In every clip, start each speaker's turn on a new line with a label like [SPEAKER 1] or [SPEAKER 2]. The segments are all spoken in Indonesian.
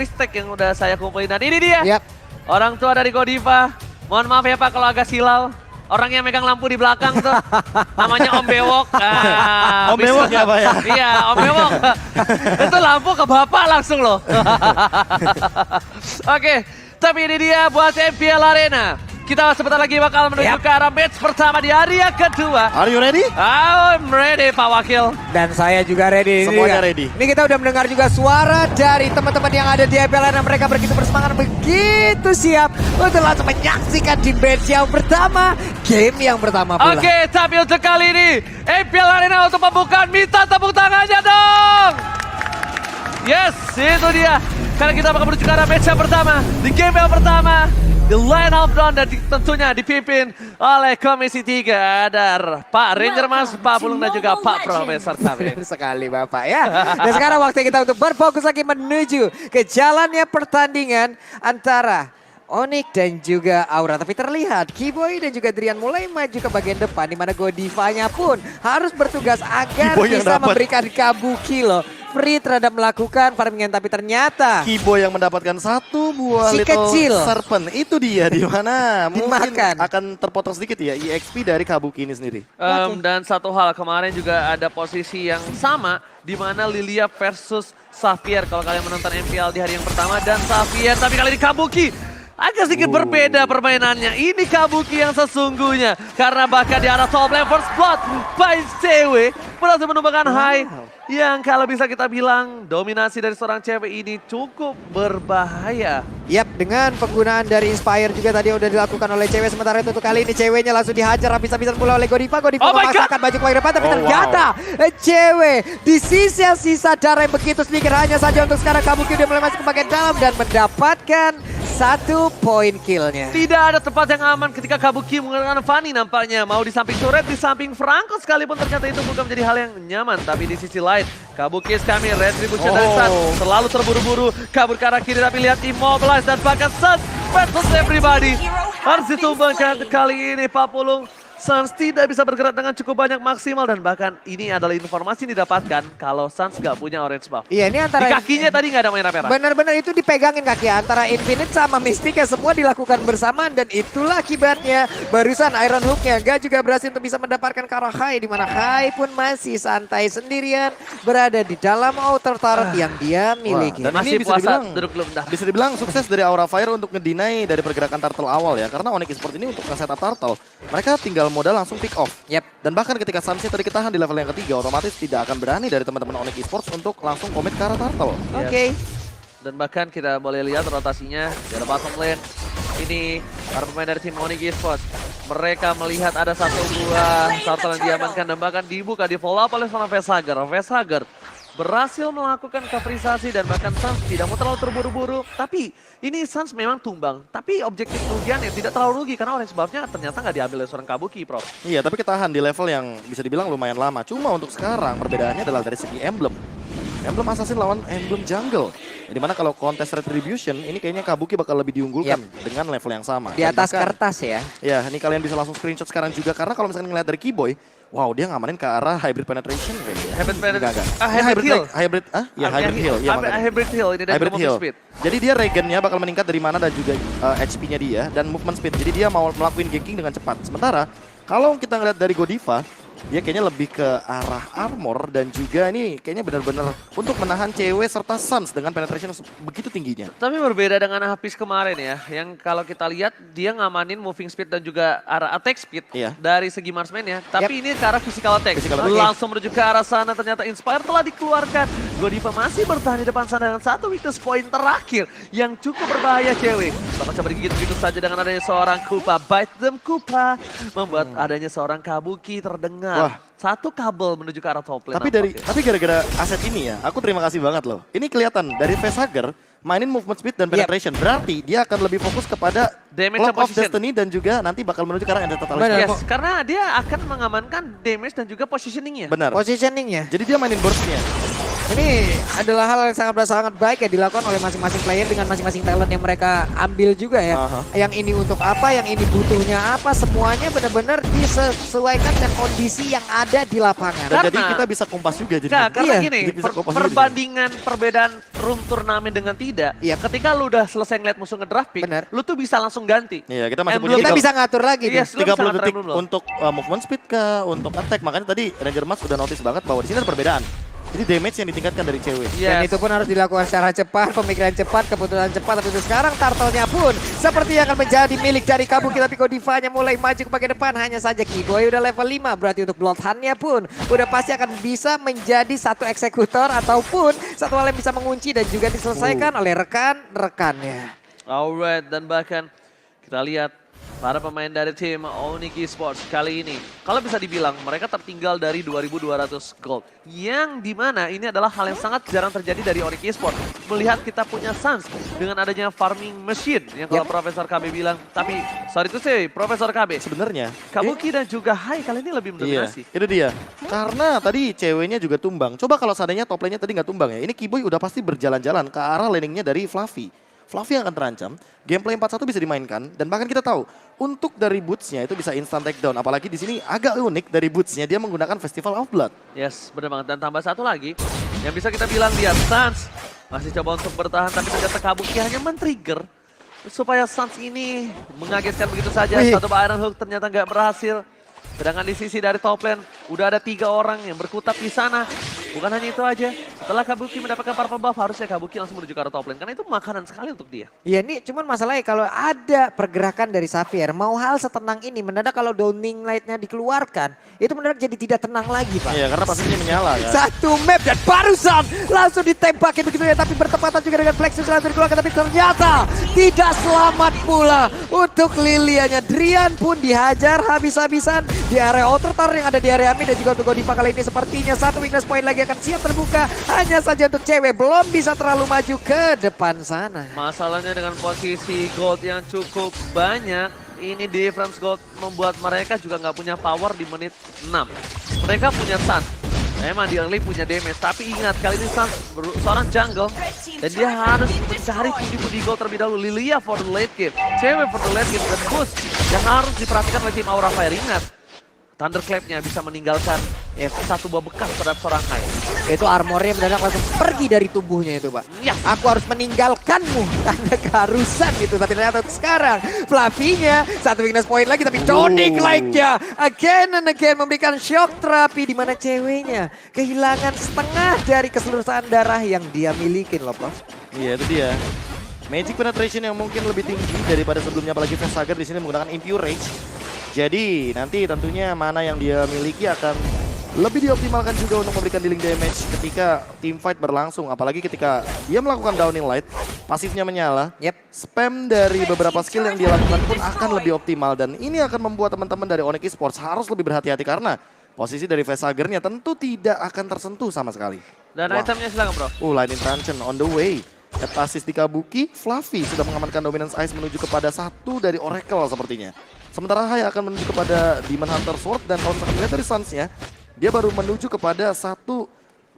[SPEAKER 1] stack yang udah saya kumpulin. Dan ini dia,
[SPEAKER 2] Yap.
[SPEAKER 1] orang tua dari Godiva. Mohon maaf ya Pak kalau agak silau. Orang yang megang lampu di belakang tuh, namanya Om Bewok.
[SPEAKER 3] Om Bewok ya Pak ya?
[SPEAKER 1] Iya, Om Bewok. Itu lampu ke Bapak langsung loh. Oke, tapi ini dia buat MPL Arena. Kita sebentar lagi bakal menuju ke arah match pertama di hari yang kedua.
[SPEAKER 3] Are you ready?
[SPEAKER 1] I'm ready Pak Wakil.
[SPEAKER 2] Dan saya juga ready.
[SPEAKER 3] Semuanya
[SPEAKER 2] Ini
[SPEAKER 3] ready.
[SPEAKER 2] Ini kita udah mendengar juga suara dari teman-teman yang ada di MPL Arena. Mereka begitu bersemangat, begitu siap untuk langsung menyaksikan di match yang pertama. Game yang pertama pula.
[SPEAKER 1] Oke, tapi untuk kali ini MPL Arena untuk pembukaan, minta tepuk tangannya dong. Yes, itu dia. Karena kita bakal menuju ke arah match yang pertama. Di game yang pertama. The line of down dan tentunya dipimpin oleh Komisi 3. Ada Pak Ranger Mas, Pak Pulung dan juga Pak Profesor kami.
[SPEAKER 2] Benar sekali Bapak ya. Dan sekarang waktu kita untuk berfokus lagi menuju ke jalannya pertandingan antara Onyx dan juga Aura. Tapi terlihat Kiboy dan juga Drian mulai maju ke bagian depan, di mana Godivanya pun harus bertugas agar
[SPEAKER 3] Kiboy yang
[SPEAKER 2] bisa
[SPEAKER 3] dapat.
[SPEAKER 2] memberikan Kabuki loh. Free terhadap melakukan farmingan, tapi ternyata
[SPEAKER 3] Kibo yang mendapatkan satu buah
[SPEAKER 2] Si
[SPEAKER 3] Little
[SPEAKER 2] kecil.
[SPEAKER 3] Serpent. Itu dia di mana mungkin
[SPEAKER 2] Dimakan.
[SPEAKER 3] akan terpotong sedikit ya EXP dari Kabuki ini sendiri.
[SPEAKER 1] Dan satu hal, kemarin juga ada posisi yang sama di mana Lilia versus Xavier. Kalau kalian menonton MPL di hari yang pertama dan Xavier, tapi kali ini Kabuki agak sedikit berbeda permainannya. Ini Kabuki yang sesungguhnya. Karena bahkan di arah top lane first blood by CW berhasil menumbangkan high. Yang kalau bisa kita bilang dominasi dari seorang cewek ini cukup berbahaya.
[SPEAKER 2] Yap, dengan penggunaan dari Inspire juga tadi udah dilakukan oleh cewek. Sementara itu untuk kali ini ceweknya langsung dihajar habis-habisan pula oleh Godiva. Godiva
[SPEAKER 1] Oh my
[SPEAKER 2] memaksakan baju ke depan, tapi
[SPEAKER 3] Oh,
[SPEAKER 2] ternyata cewek di sisa darah yang begitu sedikit. Hanya saja untuk sekarang Kabuki udah mulai masuk ke bagian dalam dan mendapatkan 1 poin killnya.
[SPEAKER 1] Tidak ada tempat yang aman ketika Kabuki menggunakan Fanny nampaknya. Mau di samping turret, di samping Franco sekalipun ternyata itu bukan menjadi hal yang nyaman. Tapi di sisi lain, Kabuki is coming, retribution dari Sun. Selalu terburu-buru, kabur ke arah kiri tapi lihat immobilize dan bahkan Sun versus everybody. Harus ditumbangkan kali ini Pak Pulung. Suns tidak bisa bergerak dengan cukup banyak maksimal dan bahkan ini adalah informasi yang didapatkan kalau Suns nggak punya orange buff.
[SPEAKER 2] Iya, ini
[SPEAKER 1] Di
[SPEAKER 2] antara
[SPEAKER 1] kakinya tadi nggak ada merah-merah.
[SPEAKER 2] benar-benar itu dipegangin kaki antara Infinite sama Mystic ya, semua dilakukan bersamaan dan itulah akibatnya barusan Iron Hook-nya Ga juga berhasil untuk bisa mendapatkan ke arah Hai, di mana Hai pun masih santai sendirian berada di dalam outer turret yang dia miliki.
[SPEAKER 3] Dan
[SPEAKER 1] Masih
[SPEAKER 3] ini bisa
[SPEAKER 1] puasa,
[SPEAKER 3] dibilang
[SPEAKER 1] duduk belum dah.
[SPEAKER 3] bisa dibilang sukses dari Aura Fire untuk ngedinai dari pergerakan turtle awal ya. Karena Onyx Esports ini untuk nge-setup turtle, mereka tinggal modal langsung pick off.
[SPEAKER 2] Yap.
[SPEAKER 3] Dan bahkan ketika Sunsnya tadi ketahan di level yang ketiga, otomatis tidak akan berani dari teman-teman Onyx Esports untuk langsung komit ke arah turtle.
[SPEAKER 2] Oke.
[SPEAKER 1] Dan bahkan kita boleh lihat rotasinya dari bottom lane. Ini para pemain dari tim Onyx Esports. Mereka melihat ada satu buah turtle yang diamankan dan bahkan dibuka, di follow up oleh seorang Vesager. Vesager berhasil melakukan coverisasi dan bahkan Suns tidak mau terlalu terburu-buru. Tapi ini Suns memang tumbang. Tapi objektif kerugiannya tidak terlalu rugi karena orange buff-nya ternyata nggak diambil oleh seorang Kabuki, Prof.
[SPEAKER 3] Iya, tapi ketahan di level yang bisa dibilang lumayan lama. Cuma untuk sekarang perbedaannya adalah dari segi emblem. Emblem Assassin lawan emblem Jungle. Dimana kalau kontes Retribution, ini kayaknya Kabuki bakal lebih diunggulkan dengan level yang sama.
[SPEAKER 2] Di
[SPEAKER 3] Dan
[SPEAKER 2] atas
[SPEAKER 3] bahkan-
[SPEAKER 2] kertas ya.
[SPEAKER 3] Ya, ini kalian bisa langsung screenshot sekarang juga. Karena kalau misalkan ngeliat dari Kiboy, wow dia ngamanin ke arah Hybrid Penetration kayaknya. ya.
[SPEAKER 1] Hybrid Penetration.
[SPEAKER 3] Enggak.
[SPEAKER 1] Ah,
[SPEAKER 3] Ini
[SPEAKER 1] Hybrid Heal.
[SPEAKER 3] Hybrid, ya Hybrid Heal. Iya, makanya.
[SPEAKER 1] Hybrid Heal ini dari
[SPEAKER 3] Hybrid
[SPEAKER 1] movement
[SPEAKER 3] Heal.
[SPEAKER 1] speed.
[SPEAKER 3] Jadi dia regennya bakal meningkat dari mana dan juga HP-nya dia dan movement speed. Jadi dia mau melakukan ganking dengan cepat. Sementara kalau kita ngeliat dari Godiva, dia kayaknya lebih ke arah armor dan juga ini kayaknya benar-benar untuk menahan cewek serta Suns dengan penetration begitu tingginya.
[SPEAKER 1] Tapi berbeda dengan Hafiz kemarin ya, yang kalau kita lihat dia ngamanin moving speed dan juga arah attack speed
[SPEAKER 3] Iya.
[SPEAKER 1] dari segi marksman ya. Tapi ini ke arah physical attack.
[SPEAKER 3] Physical attack.
[SPEAKER 1] Langsung menuju ke arah sana, ternyata Inspire telah dikeluarkan. Godiva masih bertahan di depan sana dengan satu weakness point terakhir yang cukup berbahaya cewek. Sama coba digigit begitu saja dengan adanya seorang Kupa. Bite them Kupa. Membuat adanya seorang Kabuki terdengar.
[SPEAKER 3] Wah.
[SPEAKER 1] Satu kabel menuju ke arah top lane. nampaknya.
[SPEAKER 3] Tapi gara-gara aset ini ya, aku terima kasih banget loh. Ini kelihatan dari Vesager mainin movement speed dan penetration. Berarti dia akan lebih fokus kepada
[SPEAKER 1] Damage
[SPEAKER 3] Clock
[SPEAKER 1] and
[SPEAKER 3] of
[SPEAKER 1] position.
[SPEAKER 3] Destiny dan juga nanti bakal menuju ke arah Ender
[SPEAKER 2] Benar.
[SPEAKER 3] Totalism.
[SPEAKER 1] Yes, karena dia akan mengamankan damage dan juga positioningnya.
[SPEAKER 3] Benar.
[SPEAKER 2] Positioningnya.
[SPEAKER 3] Jadi dia mainin burst-nya.
[SPEAKER 2] Ini adalah hal yang sangat baik ya dilakukan oleh masing-masing player dengan masing-masing talent yang mereka ambil juga ya.
[SPEAKER 3] Aha.
[SPEAKER 2] Yang ini untuk apa, yang ini butuhnya apa, semuanya benar-benar disesuaikan dengan kondisi yang ada ada di lapangan.
[SPEAKER 3] Dan jadi
[SPEAKER 1] Karena-
[SPEAKER 3] kita bisa kompas juga jadi.
[SPEAKER 1] Nah, karena
[SPEAKER 2] Iya,
[SPEAKER 1] gini,
[SPEAKER 3] jadi bisa kompas juga
[SPEAKER 1] perbandingan perbedaan room turnamen dengan tidak,
[SPEAKER 2] Iya.
[SPEAKER 1] ketika lu udah selesai ngeliat musuh ngedraft pick,
[SPEAKER 2] Bener.
[SPEAKER 1] lu tuh bisa langsung ganti.
[SPEAKER 3] Iya, kita masih
[SPEAKER 1] Emblem
[SPEAKER 3] punya
[SPEAKER 2] Kita bisa ngatur lagi
[SPEAKER 1] Iya,
[SPEAKER 2] nih.
[SPEAKER 1] lu bisa
[SPEAKER 3] 30
[SPEAKER 1] ngatur
[SPEAKER 3] detik
[SPEAKER 1] emblem lu.
[SPEAKER 3] untuk movement speed kah, untuk attack. Makanya tadi Ranger Mas udah notice banget bahwa di sini ada perbedaan. Jadi damage yang ditingkatkan dari cewek.
[SPEAKER 2] Dan
[SPEAKER 1] Yes.
[SPEAKER 2] itu pun harus dilakukan secara cepat, pemikiran cepat, keputusan cepat. Tapi sekarang turtle-nya pun seperti akan menjadi milik dari Kabuki. Tapi Godivanya mulai maju ke bagian depan. Hanya saja Kiboy udah level 5. Berarti untuk Bloodhound-nya pun udah pasti akan bisa menjadi satu eksekutor ataupun satu hal yang bisa mengunci dan juga diselesaikan oleh rekan-rekannya.
[SPEAKER 1] Alright, dan bahkan kita lihat para pemain dari tim Onyx Esports kali ini, kalau bisa dibilang mereka tertinggal dari 2.200 gold. Yang dimana ini adalah hal yang sangat jarang terjadi dari Onyx Esports. Melihat kita punya Suns dengan adanya farming machine, yang kalau Profesor KB bilang, tapi sorry to say, Profesor KB,
[SPEAKER 3] Sebenarnya
[SPEAKER 1] Kabuki dan juga Hai kali ini lebih
[SPEAKER 3] iya,
[SPEAKER 1] mendominasi.
[SPEAKER 3] itu dia. Karena tadi ceweknya juga tumbang. Coba kalau seandainya top lane-nya tadi nggak tumbang ya. Ini Kiboy udah pasti berjalan-jalan ke arah laningnya dari Fluffy. Fluffy yang akan terancam. Gameplay 4-1 bisa dimainkan. Dan bahkan kita tahu, untuk dari boots-nya itu bisa instant takedown. Apalagi di sini agak unik dari boots-nya. Dia menggunakan Festival of Blood.
[SPEAKER 1] Yes, benar banget. Dan tambah satu lagi, yang bisa kita bilang lihat Suns masih coba untuk bertahan, tapi ternyata Kabuki hanya men-trigger supaya Suns ini mengagetkan begitu saja.
[SPEAKER 2] Wih.
[SPEAKER 1] Satu Iron Hook ternyata nggak berhasil. Sedangkan di sisi dari top lane, udah ada 3 orang yang berkutat di sana. Bukan hanya itu aja, setelah Kabuki mendapatkan purple buff, harusnya Kabuki langsung menuju ke arah top lane. Karena itu makanan sekali untuk dia.
[SPEAKER 2] Iya ini cuman masalahnya kalau ada pergerakan dari Xavier, mau hal setenang ini, mendadak kalau Downing Light-nya dikeluarkan, itu mendadak jadi tidak tenang lagi Pak.
[SPEAKER 3] Iya, karena pastinya menyala kan.
[SPEAKER 2] Satu map dan barusan langsung ditembakin begitu ya, tapi bertepatan juga dengan Plexus langsung dikeluarkan, tapi ternyata tidak selamat pula untuk Lilianya. Drian pun dihajar habis-habisan di area outer tower yang ada di area mid, dan juga untuk Godiva kali ini sepertinya satu weakness point lagi akan siap terbuka. Hanya saja untuk cewek belum bisa terlalu maju ke depan sana.
[SPEAKER 1] Masalahnya dengan posisi gold yang cukup banyak, ini difference gold membuat mereka juga nggak punya power di menit 6. Mereka punya Sun, memang di early punya damage, tapi ingat kali ini Sun seorang jungle dan dia harus mencari pundi-pundi gold terlebih dahulu. Lilia for the late game, cewek for the late game, dan boost yang harus diperhatikan oleh tim Aura Fire. Ingat, Thunderclap-nya bisa meninggalkan satu buah bekas terhadap seorang Hai.
[SPEAKER 2] Itu armornya mendadak langsung pergi dari tubuhnya itu Pak.
[SPEAKER 1] Ya.
[SPEAKER 2] Aku harus meninggalkanmu karena keharusan gitu. Tapi ternyata sekarang Fluffy-nya satu weakness point lagi, tapi Downing Light-nya again and again memberikan shock terapi di mana ceweknya kehilangan setengah dari keseluruhan darah yang dia miliki loh Prof.
[SPEAKER 3] Iya, itu dia. Magic penetration yang mungkin lebih tinggi daripada sebelumnya, apalagi Vesager di sini menggunakan Impure Rage. Jadi nanti tentunya mana yang dia miliki akan lebih dioptimalkan juga untuk memberikan dealing damage ketika team fight berlangsung. Apalagi ketika dia melakukan Downing Light, pasifnya menyala.
[SPEAKER 2] Yep.
[SPEAKER 3] Spam dari beberapa skill yang dia lakukan pun akan lebih optimal. Dan ini akan membuat teman-teman dari Onyx Esports harus lebih berhati-hati karena posisi dari Vesagernya tentu tidak akan tersentuh sama sekali.
[SPEAKER 1] Dan
[SPEAKER 3] Wah.
[SPEAKER 1] itemnya silakan bro.
[SPEAKER 3] Lightning Truncheon on the way. At assist di Kabuki, Fluffy sudah mengamankan Dominance Ice menuju kepada satu dari Oracle sepertinya. Sementara Hai akan menuju kepada Demon Hunter Sword, dan kalau misalkan dilihat dari Suns-nya, dia baru menuju kepada satu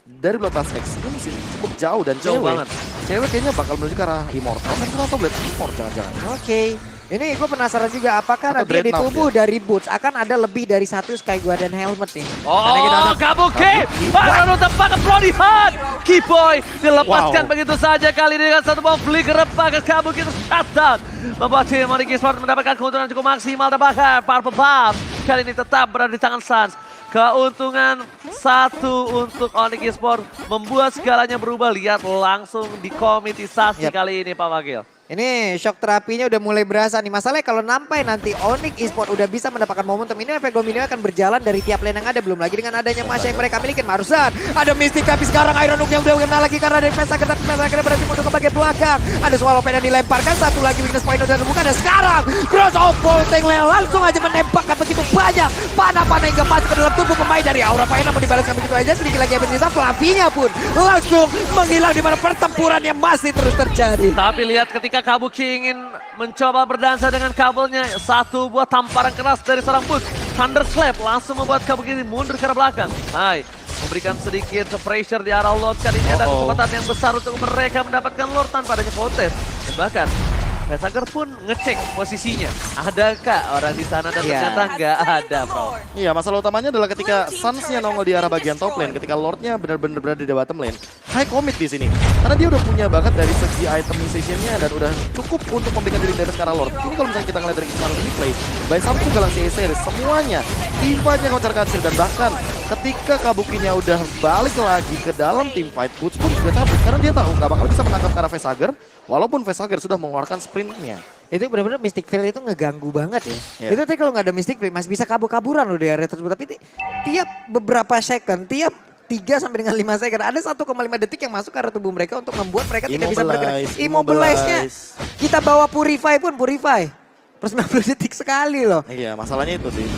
[SPEAKER 3] dari Bloodlust X. Ini masih cukup jauh dan
[SPEAKER 1] Jauh banget.
[SPEAKER 3] Cewek kayaknya bakal menuju ke arah Immortal. Kan atau Blade Immortal jangan-jangan.
[SPEAKER 2] Oke. Ini gue penasaran juga apakah
[SPEAKER 3] Atau
[SPEAKER 2] nanti di
[SPEAKER 3] Dreadnought
[SPEAKER 2] tubuh dari Boots akan ada lebih dari satu Sky Guardian Helmet nih. Karena kita
[SPEAKER 1] Oh,
[SPEAKER 2] ada-
[SPEAKER 1] Kabuki! Baru tempat ke Brody Hunt! Kiboy dilepaskan
[SPEAKER 3] Wow.
[SPEAKER 1] begitu saja kali ini dengan satu bom flicker ke Kabuki itu shutdown. Membuat tim Onyx Esports mendapatkan keuntungan cukup maksimal, dan bahkan Purple Buff kali ini tetap berada di tangan Suns. Keuntungan satu untuk Onyx Esports membuat segalanya berubah. Lihat langsung dikomitisasi
[SPEAKER 2] Yep.
[SPEAKER 1] kali ini Pak Wakil.
[SPEAKER 2] Ini shock terapinya udah mulai berasa nih. Masalahnya kalau sampai nanti Onyx Esports udah bisa mendapatkan momentum ini, efek domino akan berjalan dari tiap lane yang ada. Belum lagi dengan adanya Masya yang mereka miliki. Marusan, ada Mystic, tapi sekarang Iron Hook yang udah kena lagi karena dari Vesager. Tapi Vesager berhasil mundur ke bagian belakang. Ada Swallow Pen yang dilemparkan. Satu lagi weakness point udah terbuka. Dan sekarang Cross of Bolting langsung aja menembakkan begitu banyak panah-panah hingga masuk ke dalam tubuh pemain dari Aura Fire. Namun dibalaskan begitu aja. Sedikit lagi yang tersisa. Fluffy-nya pun langsung menghilang di mana pertempuran yang masih terus terjadi.
[SPEAKER 1] Tapi lihat ketika Kabuki ingin mencoba berdansa dengan kabelnya, satu buah tamparan keras dari seorang Boots. Thunderclap langsung membuat Kabuki ini mundur ke arah belakang. Hai, memberikan sedikit pressure di arah Lord. Kali ini ada kesempatan yang besar untuk mereka mendapatkan Lord tanpa adanya Fortes. Dan bahkan Vesager pun ngecek posisinya. Adakah orang di sana dan
[SPEAKER 2] Iya.
[SPEAKER 1] ternyata nggak ada, bro.
[SPEAKER 3] Iya, masalah utamanya adalah ketika Suns-nya nongol di arah bagian top lane, ketika Lord-nya benar-benar berada di bottom lane. High commit di sini. Karena dia udah punya bakat dari segi itemization-nya dan udah cukup untuk memberikan diri damage ke arah Lord. Ini kalau misalnya kita ngeliat dari kemarin replay, by Samsung Galaxy A series semuanya teamfight-nya kocar kacir, dan bahkan ketika Kabukinya udah balik lagi ke dalam teamfight, Boots pun sudah cabut karena dia tahu nggak bakal bisa menangkap ke arah Vesager, walaupun Vesager sudah mengeluarkan sprintnya.
[SPEAKER 2] Itu benar-benar Mystic Veil itu ngeganggu banget ya.
[SPEAKER 3] Iya.
[SPEAKER 2] Itu tadi kalau nggak ada Mystic Veil masih bisa kabur-kaburan loh di area tersebut. Tapi tiap beberapa second, tiap 3 sampai dengan 5 second ada 1,5 detik yang masuk ke arah tubuh mereka untuk membuat mereka tidak bisa bergerak. Immobilize-nya. Kita bawa Purify pun Purify. Per 90 detik sekali loh.
[SPEAKER 3] Iya, masalahnya itu sih.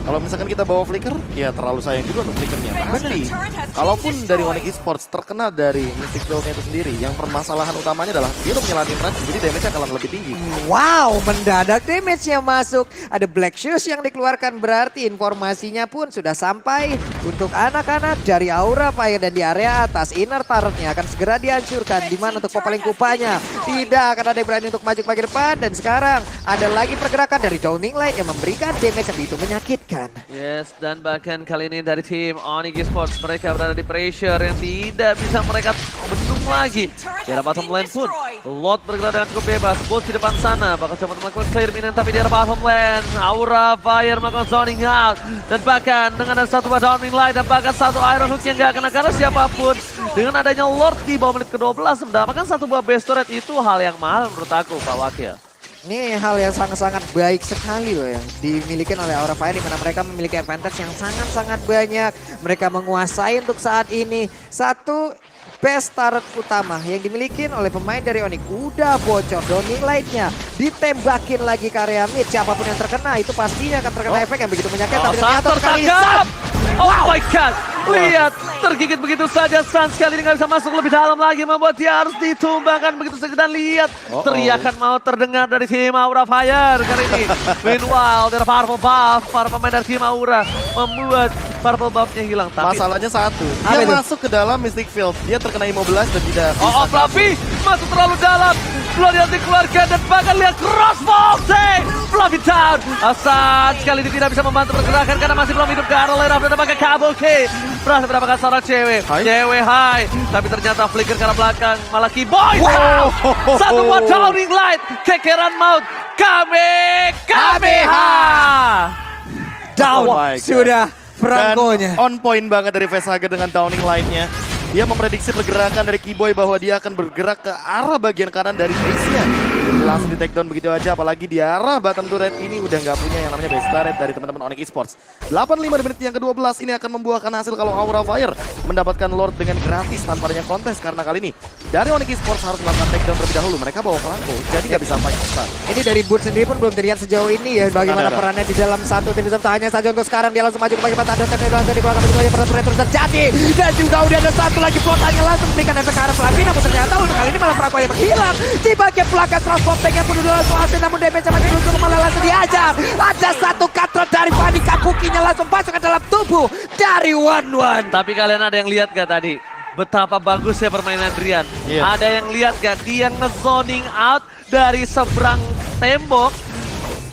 [SPEAKER 3] Kalau misalkan kita bawa Flicker, ya terlalu sayang juga untuk Flickernya. Pasti. Kalaupun dari Onyx Esports terkena dari Mystic Veil-nya itu sendiri, yang permasalahan utamanya adalah dia udah menyelatin range, jadi damage-nya akan lebih tinggi.
[SPEAKER 2] Wow, mendadak damage-nya masuk. Ada Black Shoes yang dikeluarkan, berarti informasinya pun sudah sampai untuk anak-anak dari Aura Fire dan di area atas. Inner turret-nya akan segera dihancurkan. Di mana untuk Popaling Kupanya tidak akan ada yang berani untuk maju ke bagian depan. Dan sekarang ada lagi pergerakan dari Downing Light yang memberikan damage yang begitu menyakitkan.
[SPEAKER 1] Yes, dan bahkan kali ini dari tim Onyx Esports mereka berada di pressure yang tidak bisa mereka bendung lagi. Di arah bottom lane pun, Lot bergerak dengan cukup bebas. Bolt di depan sana, bakal coba melakukan clear minion, tapi di arah bottom lane, Aura Fire melakukan zoning out. Dan bahkan dengan ada satu Downing Light dan bahkan satu Iron Hook yang gak kena karena siapapun. Dengan adanya Lord di bawah menit ke-12 mendapatkan satu buah base turret, itu hal yang mahal menurut aku, Pak Wakil.
[SPEAKER 2] Ini hal yang sangat-sangat baik sekali loh yang dimiliki oleh Aura Fire, di mana mereka memiliki advantage yang sangat-sangat banyak. Mereka menguasai untuk saat ini satu best turret utama yang dimiliki oleh pemain dari Onyx. Udah bocor, Downing Light-nya ditembakin lagi ke area mid. Siapapun yang terkena itu pastinya akan terkena efek yang begitu menyakitkan. Tapi ternyata kali ini
[SPEAKER 1] tertangkap! Oh my god! Lihat, tergigit begitu saja. Suns kali ini nggak bisa masuk lebih dalam lagi, membuat dia harus ditumbangkan begitu saja. Dan lihat, teriakan mau terdengar dari tim Aura Fire kali ini. Meanwhile, dari Purple Buff, para pemain dari tim Aura membuat Purple Buff-nya hilang. Tapi
[SPEAKER 3] Masalahnya satu,
[SPEAKER 2] Apa
[SPEAKER 3] dia
[SPEAKER 2] itu?
[SPEAKER 3] masuk ke dalam Mystic Field, dia terkena immobilize dan tidak
[SPEAKER 1] Oh, Fluffy masuk terlalu dalam. Bloody Hell dikeluarkan dan bahkan lihat crossbow. Fluffy down. Asad sekali ini tidak bisa membantu pergerakan karena masih belum hidup ke arah lane up dan bahkan Kabuki berhasil mendapatkan seorang cewek.
[SPEAKER 3] Hai.
[SPEAKER 1] Cewek high. Tapi ternyata flicker ke arah belakang. Malah Keyboy down. Satu buat Downing Light. Kekeran maut. Kamehameha.
[SPEAKER 2] down
[SPEAKER 3] Oh my God.
[SPEAKER 2] sudah
[SPEAKER 3] Dan
[SPEAKER 2] Franco-nya.
[SPEAKER 3] on point banget dari Vesager dengan Downing Light-nya. Dia memprediksi pergerakan dari Keyboy bahwa dia akan bergerak ke arah bagian kanan dari base-nya. Langsung di take down begitu aja, apalagi di arah bottom turret ini udah nggak punya yang namanya base turret dari teman-teman Onyx Esports. 85 di menit yang ke-12 ini akan membuahkan hasil kalau Aura Fire mendapatkan Lord dengan gratis tanpa adanya kontes, karena kali ini dari Onyx Esports harus melakukan take down terlebih dahulu. Mereka bawa Franco, jadi nggak bisa fight start.
[SPEAKER 2] Ini dari Boots sendiri pun belum terlihat sejauh ini ya bagaimana
[SPEAKER 3] Ada.
[SPEAKER 2] perannya di dalam satu tim. Tak hanya saja untuk sekarang dia langsung maju ke bagian ada dan langsung dikeluarkan begitu saja peraturan terus terjadi. Dan juga udah ada satu lagi flotannya langsung memberikan efek ke arah Fluffy, namun ternyata untuk kali ini malah Franco yang menghilang. Di bagian belakang transport tank-nya pun udah langsung hasil, namun damage makin untuk malah langsung diajar. Ada satu katro dari Fanny, Kabukinya langsung masuk ke dalam tubuh dari One.
[SPEAKER 1] Tapi kalian ada yang lihat gak tadi? Betapa bagusnya permainan Drian.
[SPEAKER 3] Iya.
[SPEAKER 1] Ada yang lihat gak? Dia nge-zoning out dari seberang tembok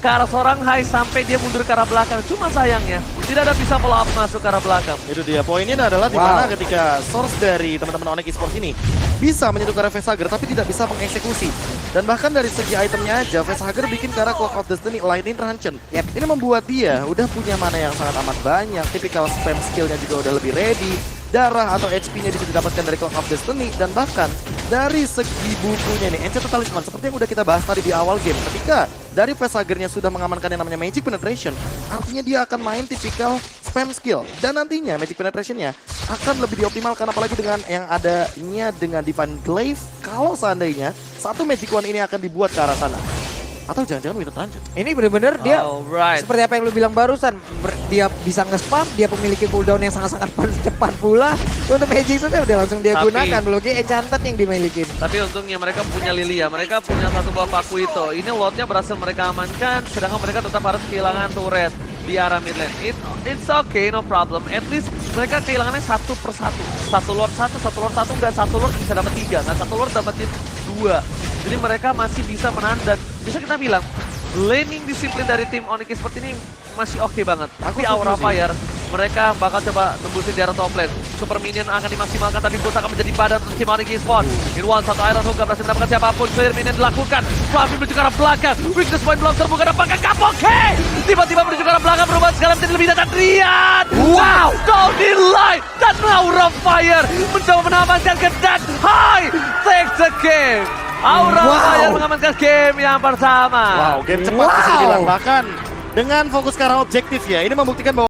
[SPEAKER 1] ke arah seorang high sampai dia mundur ke arah belakang. Cuma sayangnya tidak ada bisa follow up masuk ke arah belakang.
[SPEAKER 3] Itu dia, poinnya adalah di mana ketika source dari teman-teman Onyx Esports ini bisa menyentuh ke arah Vesager tapi tidak bisa mengeksekusi. Dan bahkan dari segi itemnya aja, Vesager bikin ke arah Clock of Destiny Lightning Truncheon. Ini membuat dia udah punya mana yang sangat amat banyak, tipikal spam skillnya juga udah lebih ready. Darah atau HP-nya bisa didapatkan dari Clock of Destiny, dan bahkan dari segi bukunya nih, Enchanted Talisman seperti yang udah kita bahas tadi di awal game, ketika dari Vesagernya sudah mengamankan yang namanya Magic Penetration, artinya dia akan main tipikal spam skill, dan nantinya Magic Penetration-nya akan lebih dioptimalkan, apalagi dengan yang adanya dengan Divine Glaive. Kalau seandainya satu Magic Wand ini akan dibuat ke arah sana, atau jangan-jangan Winter Truncheon.
[SPEAKER 2] Ini benar-benar dia
[SPEAKER 1] Alright.
[SPEAKER 2] seperti apa yang lu bilang barusan, dia bisa nge-spam, dia memiliki cooldown yang sangat-sangat cepat pula. Untuk Magic Sword udah langsung dia
[SPEAKER 1] Tapi-
[SPEAKER 2] gunakan, belum lagi Enchanted yang dimiliki.
[SPEAKER 1] Tapi untungnya mereka punya Lilia, mereka punya satu buah Paku itu. Ini lotnya berhasil mereka amankan, sedangkan mereka tetap harus kehilangan turret di arah mid lane. It's okay, no problem. At least mereka kehilangannya satu per satu. Satu lord satu, enggak satu lord bisa dapat tiga. Nggak satu lord dapetin 2. Jadi mereka masih bisa menahan dan bisa kita bilang laning disiplin dari tim Onyx seperti ini masih oke banget. Tapi Aura Fire mereka bakal coba nembusin di arah top lane. Super minion akan dimaksimalkan tapi boost akan menjadi badan untuk tim Onyx Esports. Irwan satu Iron Hook gak berhasil mendapatkan siapapun. Clear minion dilakukan. Fluffy menuju ke arah belakang. Weakness point belum terbuka. Apakah Kapoke? Tiba-tiba menuju ke arah belakang berubah sekali menjadi lebih dan Rian. Wow! Golden Light dan Aura Fire mencoba mengamankan ke Dead High. Takes the game. Aura Fire mengamankan game yang pertama.
[SPEAKER 3] Wow, game cepat bisa dibilang. Bahkan dengan fokus ke arah objektif ya. Ini membuktikan bahwa